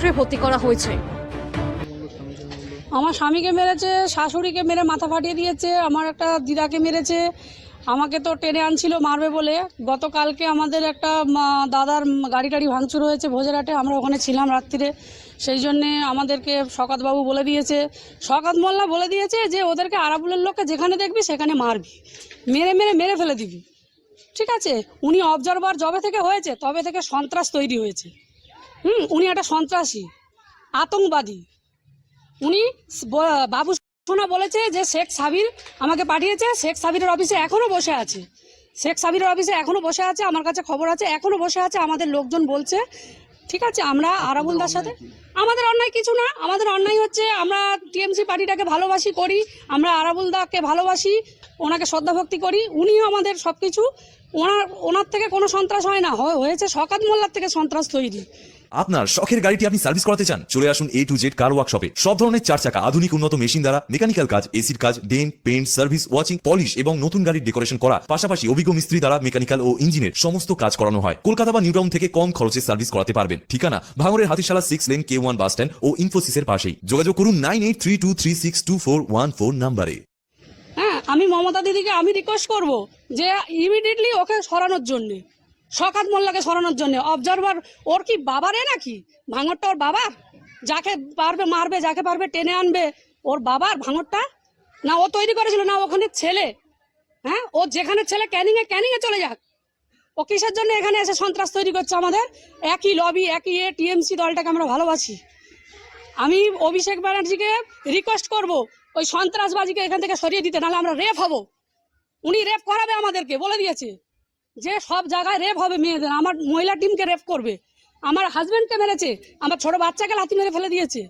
হাসপাতালে ভর্তি করা হয়েছে। আমার স্বামীকে মেরেছে, শাশুড়িকে মেরে মাথা ফাটিয়ে দিয়েছে, আমার একটা দিদাকে মেরেছে, আমাকে তো টেনে আনছিল মারবে বলে। গতকালকে আমাদের একটা দাদার গাড়ি টাড়ি ভাঙচুর হয়েছে ভোজেরহাটে, আমরা ওখানে ছিলাম রাত্রিরে, সেই জন্যে আমাদেরকে শওকতবাবু বলে দিয়েছে, শওকত মোল্লা বলে দিয়েছে যে ওদেরকে আরাবুলের লোককে যেখানে দেখবি সেখানে মারবি, মেরে ফেলে দিবি। ঠিক আছে, উনি অবজারভার যবে থেকে হয়েছে তবে থেকে সন্ত্রাস তৈরি হয়েছে। উনি একটা সন্ত্রাসী, আতঙ্কবাদী। উনি বাবু সোনা বলেছে যে শেখ সাবির আমাকে পাঠিয়েছে, শেখ সাবিরের অফিসে এখনও বসে আছে, আমার কাছে খবর আছে, এখনও বসে আছে। আমাদের লোকজন বলছে, ঠিক আছে, আমরা আরাবুলদার সাথে আমাদের অন্যায় কিছু না। আমাদের অন্যায় হচ্ছে আমরা টিএমসি পার্টিটাকে ভালোবাসি করি, আমরা আরাবুলদাকে ভালোবাসি, ওনাকে শ্রদ্ধা ভক্তি করি, উনিও আমাদের সব কিছু। ওনার থেকে কোনো সন্ত্রাস হয় না, হয়েছে শওকত মোল্লার থেকে সন্ত্রাস তৈরি। আপনার শখের গাড়িটি আপনি সার্ভিস করাতে চান? চলে আসুন A to Z কার ওয়ার্কশপে। সব ধরনের 4 চাকা আধুনিক উন্নত মেশিন দ্বারা মেকানিক্যাল কাজ, এসির কাজ, dent, paint, service, washing, polish এবং নতুন গাড়ির ডেকোরেশন করা, পাশাপাশি অভিজ্ঞ মিস্ত্রি দ্বারা মেকানিক্যাল ও ইঞ্জিনের সমস্ত কাজ করানো হয়। কলকাতা বা নিউ টাউন থেকে কম খরচে সার্ভিস করাতে পারবেন। ঠিকানা ভাঙড়ের Hatishala 6 lane K1 bus stand ও ইনফোসিসের পাশেই। যোগাযোগ করুন 9832362414 নম্বরে। হ্যাঁ, আমি মমতা দিদিকে আমি রিকোয়েস্ট করব যে ইমিডিয়েটলি ওকে সরানোর জন্যে, শওকত মোল্লাকে সরানোর জন্য। অবজারভার ওর কি বাবারে নাকি? ভাঙরটা ওর বাবার? যাকে পারবে মারবে, যাকে পারবে টেনে আনবে, ওর বাবার ভাঙরটা? না ও তৈরি করেছিল, না ওখানে ছেলে? হ্যাঁ, ও যেখানে ছেলে ক্যানিংয়ে চলে যাক। ও কিসের জন্য এখানে এসে সন্ত্রাস তৈরি করছে? আমাদের একই লবি, একই টিএমসি দলটাকে আমরা ভালোবাসি। আমি অভিষেক ব্যানার্জিকে রিকোয়েস্ট করব ওই সন্ত্রাসবাদীকে এখান থেকে সরিয়ে দিতে, নাহলে আমরা রেপ হব। উনি রেপ করাবে, আমাদেরকে বলে দিয়েছে যে সব জায়গায় রেপ হবে মেয়েদের। আমার মহিলা টিমকে রেপ করবে, আমার হাজবেন্ডকে মেরেছে, আমার ছোট বাচ্চাকে লাথি মেরে ফেলে দিয়েছে।